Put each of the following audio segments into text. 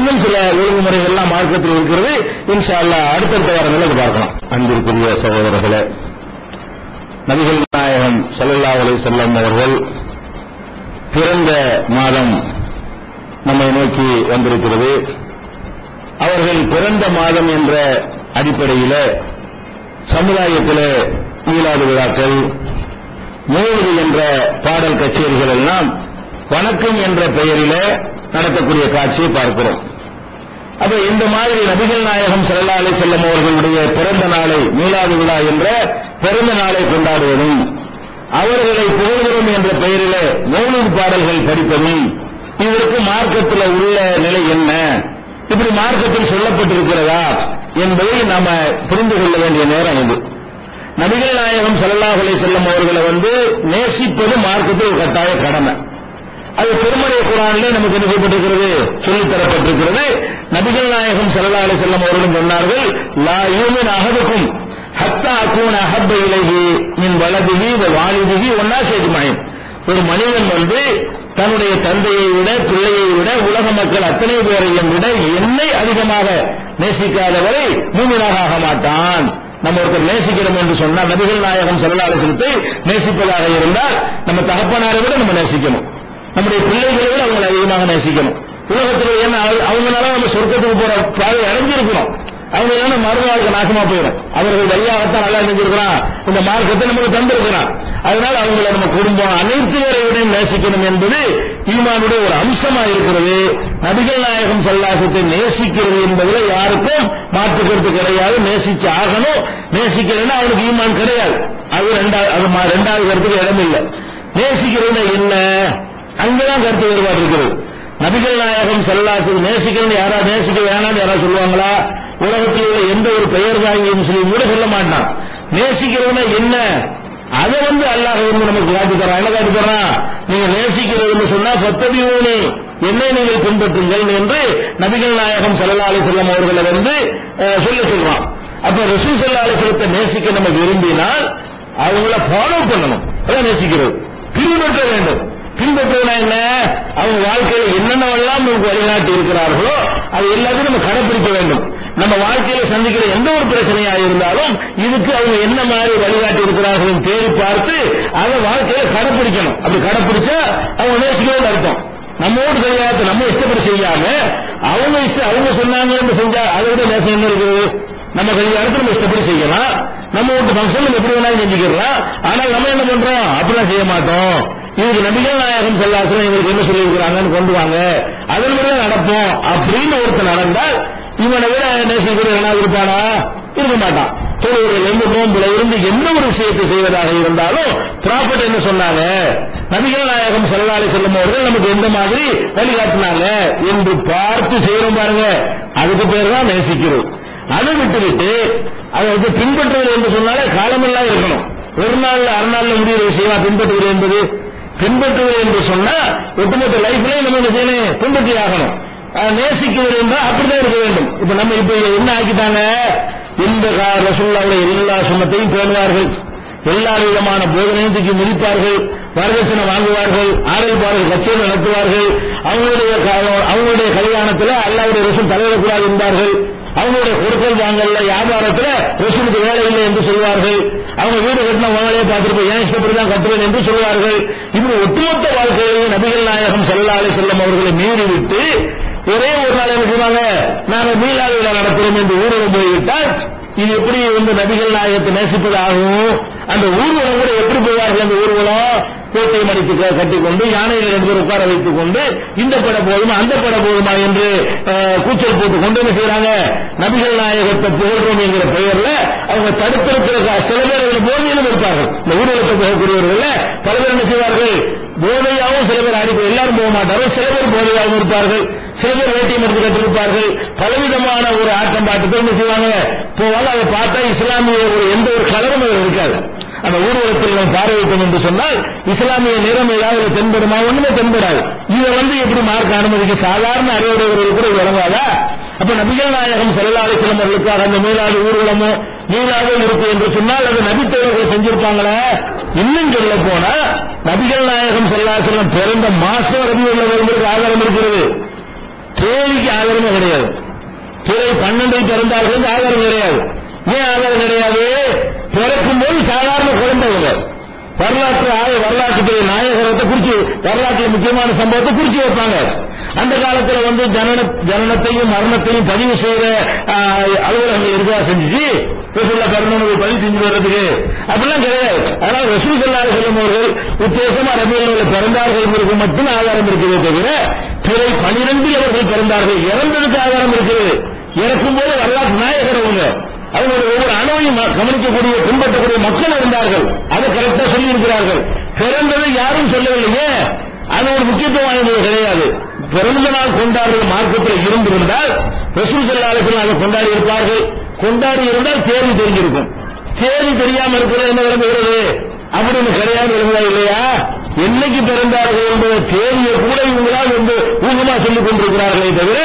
இன்னும் சில ஒழுங்குமுறைகள்லாம் மார்க்கத்தில் இருக்கிறது. இன்ஷா அல்லாஹ் அடுத்தடுத்த வாரங்களில் பார்க்கலாம். அன்பிற்குரிய சகோதரர்களே, நபிகள் நாயகம் ஸல்லல்லாஹு அலைஹி வஸல்லம் அவர்கள் பிறந்த மாதம் நம்மை நோக்கி வந்திருக்கிறது. அவர்கள் பிறந்த மாதம் என்ற அடிப்படையில் சமுதாயத்தில் மீலாது விழாக்கள், மௌலிது என்ற பாடல் கச்சேரிகள் எல்லாம் வணக்கம் என்ற பெயரில் நடத்தக்கூடிய காட்சியை பார்க்கிறோம். அப்ப இந்த மாதிரி நபிகள் நாயகம் ஸல்லல்லாஹு அலைஹி வஸல்லம் அவர்களுடைய பிறந்த நாளை, மீலாது விழா என்ற பிறந்த நாளை கொண்டாடுவதும், அவர்களை புகழ்கிறோம் என்ற பெயரில் மௌலிது பாடல்கள் படிப்பதும், இதற்கு மார்க்கத்தில் உள்ள நிலை என்ன, இப்படி மார்க்கத்தில் சொல்லப்பட்டிருக்கிறதா என்பதை நாம புரிந்து கொள்ள வேண்டிய நேரம் இது. நபிகள் நாயகம் ஸல்லல்லாஹு அலைஹி வஸல்லம் அவர்களை நேசிப்பது மார்க்கத்தில் ஒரு கட்டாய கடமை. அது திருமறை குர்ஆனிலே நமக்கு என்ன செய்யப்பட்டிருக்கிறது, சொல்லித் தரப்பட்டிருக்கிறது. நபிகள் நாயகம் ஸல்லல்லாஹு அலைஹி வஸல்லம் அவர்களும் சொன்னார்கள், லா யூமின் அஹதுக்கும் ஹத்தா அகூன அஹப்ப இலைஹி மின் வலதிஹி வ வாலிதிஹி வன்னாஸி அஜ்மஈன். ஒரு மனிதன் தன்னுடைய தந்தையை விட, பிள்ளையை விட, உலக மக்கள் அத்தனை பேரையும் விட என்னை அதிகமாக நேசிக்காதவரை மூமினாக ஆக மாட்டான். நம்ம ஒருத்தர் நேசிக்கிறோம் என்று சொன்னால், நபிகள் நாயகம் ஸல்லல்லாஹு அலைஹி வஸல்லத்தை நேசிப்பதாக இருந்தால் நம்ம தகப்பனாரை விட நம்ம நேசிக்கணும், நம்முடைய பிள்ளைகளை விட அவங்களை அதிகமாக நேசிக்கணும். உலகத்தில் என்ன அவங்களால நம்ம சொர்க்கத்துக்கு போற பாதை அடைஞ்சிருக்கிறோம், அவங்க மறுநாளுக்கு நாசமா போயிடும். அவர்கள் வழியாகத்தான் நல்லா செஞ்சிருக்கிறான், இந்த மார்க்கத்தை நமக்கு தந்திருக்கிறான். அதனால அவங்களை நம்ம குடும்பம் அனைத்து பேரையும் நேசிக்கணும் என்பது ஈமானுடைய ஒரு அம்சமா இருக்கிறது. நபிகள் நாயகம் ஸல்லல்லாஹு அலைஹி வஸல்லம் நேசிக்கிறது என்பதில் யாருக்கும் மாற்று கருத்து கிடையாது. நேசிச்சு ஆகணும், நேசிக்கிறதுன்னா அவனுக்கு ஈமான் கிடையாது. அது ரெண்டாவது கருத்துக்கு இடமில்லை. நேசிக்கிறது என்ன, அங்கதான் கருத்து வேறுபாடு இருக்கிறது. நபிகள் நாயகம் ஸல்லல்லாஹு அலைஹி வஸல்லம் நேசிக்கிறது யாராவது நேசிக்க வேணாம்னு யாராவது சொல்லுவாங்களா? உலகத்தில் உள்ள எந்த ஒரு பெயர் தாங்கி முஸ்லீம் கூட சொல்ல மாட்டான். நேசிக்கிறதுனா என்ன, அதை அல்லாஹ் நமக்கு காட்டி தரான். என்ன காட்டி தரான்? நீங்க நேசிக்கிறது சொன்னா ஃபத்தபிஊனி, என்னை நீங்கள் பின்பற்றுங்கள் என்று நபிகள் நாயகம் ஸல்லல்லாஹு அலைஹி வஸல்லம் அவர்களை சொல்றான். அப்ப ரசூல் ஸல்லல்லாஹு அலைஹி வஸல்லத்தை நேசிக்க நம்ம விரும்பினால் அவங்கள ஃபாலோ பண்ணணும். அதான் நேசிக்கிறது. பின்பற்ற வேண்டும். பின்பற்றுவதா என்ன, அவங்க வாழ்க்கையில் என்னென்னவெல்லாம் நமக்கு வழிகாட்டி இருக்கிறார்களோ அது எல்லாத்தையும் நம்ம கடைபிடிக்க வேண்டும். நம்ம வாழ்க்கையில சந்திக்கிற எந்த ஒரு பிரச்சனையா இருந்தாலும் இதுக்கு அவங்க என்ன மாதிரி வழிகாட்டி இருக்கிறார்கள் தேடி பார்த்து அதை வாழ்க்கையில கடைபிடிக்கணும். அப்படி கடைபிடிச்சா அவங்க நேசிக்கிறது அர்த்தம். நம்ம வீட்டு கல்யாணத்தை நம்ம இஷ்டப்படி செய்யாம அவங்க சொன்னாங்க செஞ்சா அதை விட நேசம் என்ன இருக்குது? நம்ம கல்யாணத்தை நம்ம இஷ்டப்படி செய்யலாம், நம்ம வீட்டு ஃபங்க்ஷன் நம்ம எப்படி வேணாலும் செஞ்சுக்கலாம். ஆனால் நம்ம என்ன பண்றோம், அப்படிலாம் செய்ய மாட்டோம். இவங்க நபிகள் நாயகம் ஸல்லல்லாஹு அலைஹி வஸல்லம் இவங்களுக்கு என்ன சொல்லி இருக்கிறாங்கன்னு கொண்டு வாங்க, அதன் முறை நடப்போம் அப்படின்னு ஒருத்தர் நடந்தால் இவனை விட நேசிக்கிறவனா இருப்பானா? இருக்க மாட்டான். தொழுகையில இருந்து நோன்புல இருந்து எந்த ஒரு விஷயத்தை செய்வதாக இருந்தாலும் ப்ராஃபட் என்ன சொன்னாங்க, நபிகள் நாயகம் ஸல்லல்லாஹு அலைஹி வஸல்லம் அவர்கள் நமக்கு எந்த மாதிரி வழிகாட்டினாங்க என்று பார்த்து செய்யறோம் பாருங்க, அதுக்கு பேர் தான் நேசிக்கிறோம். அதை விட்டுவிட்டு அதை பின்பற்றுவது என்று சொன்னாலே காலமெல்லாம் இருக்கணும். ஒரு நாள்ல அரை நாள்ல முடிகிற விஷயமா பின்பற்றுவது என்பது? பின்பற்றுவது என்று சொன்னா ஒட்டுமொத்த லைஃப்லயே நம்ம என்ன செய்யணும், பின்பற்றி ஆகணும். நேசிக்கிறது என்றால் அப்படிதான் இருக்க வேண்டும். இப்ப நம்ம இப்ப என்ன ஆக்கிட்டாங்க, இந்த ரசூலுல்லாஹ்வுடைய எல்லா சுன்னத்தையும் பேணுவார்கள், எல்லா விதமான போதனையும் தூக்கி முடிப்பார்கள், வரதட்சணை வாங்குவார்கள், ஆடல் பாடல் கச்சேரி நடத்துவார்கள், அவங்களுடைய கல்யாணத்தில் அல்லாஹ்வுடைய ரசூல் தலையிடக்கூடாது என்பார்கள், அவங்களுடைய கொடுக்கல் வாங்கல்ல வியாபாரத்தில் ரசூலுக்கு வேலை இல்லை என்று சொல்வார்கள், அவங்க வீடு கட்டின வாங்கலையே பார்த்துட்டு ஏன் இஷ்டப்படிதான் கட்டுவேன் என்று சொல்வார்கள். இப்படி ஒட்டுமொத்த வாழ்க்கையை நபிகள் நாயகம் ஸல்லல்லாஹு அலைஹி வஸல்லம் அவர்களை மீறிவிட்டு ஒரே ஒரு நாள் என்ன செய்வாங்க, நாங்கள் மீலாது விழா நடத்துறோம் என்று ஊர்வலம் போய்விட்டால் இது எப்படி நபிகள் நாயகத்தை நேசிப்பதாகவும், அந்த ஊர்வலம் கூட எப்படி போவார்கள், அந்த ஊர்வலம் கோட்டையை மடித்து கட்டிக்கொண்டு யானையில் 2 பேர் உட்கார வைத்துக் கொண்டு இந்த பட போதுமா அந்த பட போதுமா என்று கூச்சல் போட்டுக் கொண்டு என்ன செய்யறாங்க, நபிகள் நாயகத்தை புகழ்றோம் என்கிற பெயர்ல அவங்க தடுத்திருக்கிற சில பேர் போதையிலும் இருப்பார்கள். இந்த ஊர்வலத்தை போகக்கூடியவர்கள் பல பேர் என்ன செய்வார்கள், போதையாகவும் சில பேர் அடிப்போம், எல்லாரும் போக மாட்டார்கள், சில பேர் போதையாகவும் இருப்பார்கள், சில பேர் வேட்டியம் எடுத்து கட்டிருப்பார்கள், பலவிதமான ஒரு ஆட்டம் பாட்டத்தை என்ன செய்வாங்க போவாங்க. அதை பார்த்தா இஸ்லாமிய எந்த ஒரு கலரும் அதில் இருக்காது. அந்த ஊர்வலத்தில் நாம் பார்வையிட்டோம் என்று சொன்னால் இஸ்லாமிய நிறம் ஏதாவது தென்படுமா? ஒண்ணுமே தென்படாது. இதை எப்படி மார்க்க அனுமதிக்கு சாதாரண அறிவுடையவர்கள் கூட வழங்காதா? அப்ப நபிகள் நாயகம் ஸல்லல்லாஹு அலைஹி வஸல்லம் அவர்களுக்காக அந்த மீலாது ஊர்வலமோ மீலாது இருக்கு என்று சொன்னால் அது நபித்தோழர்கள் செஞ்சிருப்பாங்களே. இன்னும் சொல்ல போனா நபிகள் நாயகம் ஸல்லல்லாஹு அலைஹி வஸல்லம் பிறந்த மாசம் ரபியுல் அவ்வல் ஆதாரம் இருக்கிறது. தேதிக்கு ஆதாரமே கிடையாது. பிறை 12 பிறந்தார்கள் ஆதாரம் கிடையாது. ஏன் ஆதாரம் கிடையாது? பிறக்கும் போது சாதாரண குழந்தைங்க வரலாற்று நாயகரத்தை குறிச்சு வரலாற்று முக்கியமான சம்பவத்தை குறிச்சு வைப்பாங்க. அந்த காலத்துல ஜனனத்தையும் மரணத்தையும் பதிவு செய்யற அலுவலகங்கள் இருக்கா செஞ்சுச்சு ரசூலுல்லாஹ் பிறந்தவங்க பதிவு செஞ்சு வர்றதுக்கு அப்படிலாம் கிடையாது. அதனால ரசூல் ஸல்லல்லாஹு அலைஹி வஸல்லம் அவர்கள் உத்தேசமா ரபியுல் அவ்வல் பிறந்தார்கள் மட்டும் ஆதாரம் இருக்கிறதே தவிர பிறை 12 அவர்கள் பிறந்தார்கள் இறந்ததுக்கு ஆதாரம் இருக்குது. இறக்கும் போது வரலாற்று நாயகர் அவங்களுடைய ஒவ்வொரு அணுவையும் கவனிக்கக்கூடிய பின்பற்றக்கூடிய மக்கள் இருந்தார்கள். அதை கரெக்டா சொல்லி இருக்கிறார்கள். பிறந்ததை யாரும் சொல்லவில்லையே, அது ஒரு முக்கியத்துவம் வாய்ந்தது கிடையாது. பிறந்த நாள் கொண்டாடுற மார்க்கத்தில் இருந்திருந்தால் ரசூல் ஸல்லல்லாஹு அலைஹி வஸல்லம் அதை கொண்டாடி இருப்பார்கள். கொண்டாடி இருந்தால் தேதி தெரிஞ்சிருக்கும். தேதி தெரியாம இருக்கிறது என்ன விளங்குகிறது அப்படின்னு கிடையாது இருந்தா இல்லையா? என்னைக்கு பிறந்தார்கள் என்பது தேதியை கூட இவங்களால் ஊகமா சொல்லிக் கொண்டிருக்கிறார்களே தவிர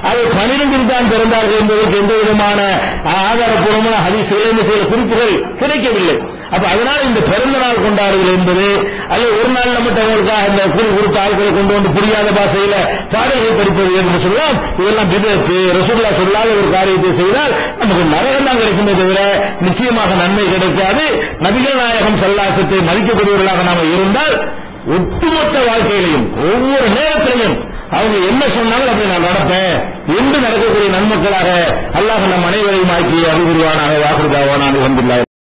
அது 12 தான் பிறந்தார்கள் என்பதற்கு எந்த விதமான ஆதாரப்பூர்வமான ஹதீஸ்கள் சில குறிப்புகள் கிடைக்கவில்லை. அப்ப அதனால இந்த பிறந்த நாள் கொண்டாடுகள் என்பது அல்லது ஒரு நாள் மட்டும் அவங்களுக்காக அந்த கூறி கொடுத்த ஆட்களை கொண்டு வந்து புரியாத பாஷையில பாடல்கள் படிப்பது என்று சொல்லலாம். இதெல்லாம் பிதத்து ரசூலுல்லாஹ் சொல்லாத ஒரு காரியத்தை செய்தால் நமக்கு நரகம் தான் கிடைக்குமே தவிர நிச்சயமாக நன்மை கிடைக்காது. நபிகள் நாயகம் ஸல்லல்லாஹு மதிக்கக்கூடியவர்களாக நாம இருந்தால் ஒட்டுமொத்த வாழ்க்கையிலையும் ஒவ்வொரு நேரத்திலையும் அவங்க என்ன சொன்னாலும் அப்படி நான் நடப்பேன் என்று நடக்கக்கூடிய நன்மக்களாக அல்லாஹ் நம் அனைவரையும் ஆக்கி அறிவுறுவானாக. வாக்குறுதாவான அல்ஹம்துலில்லாஹ்.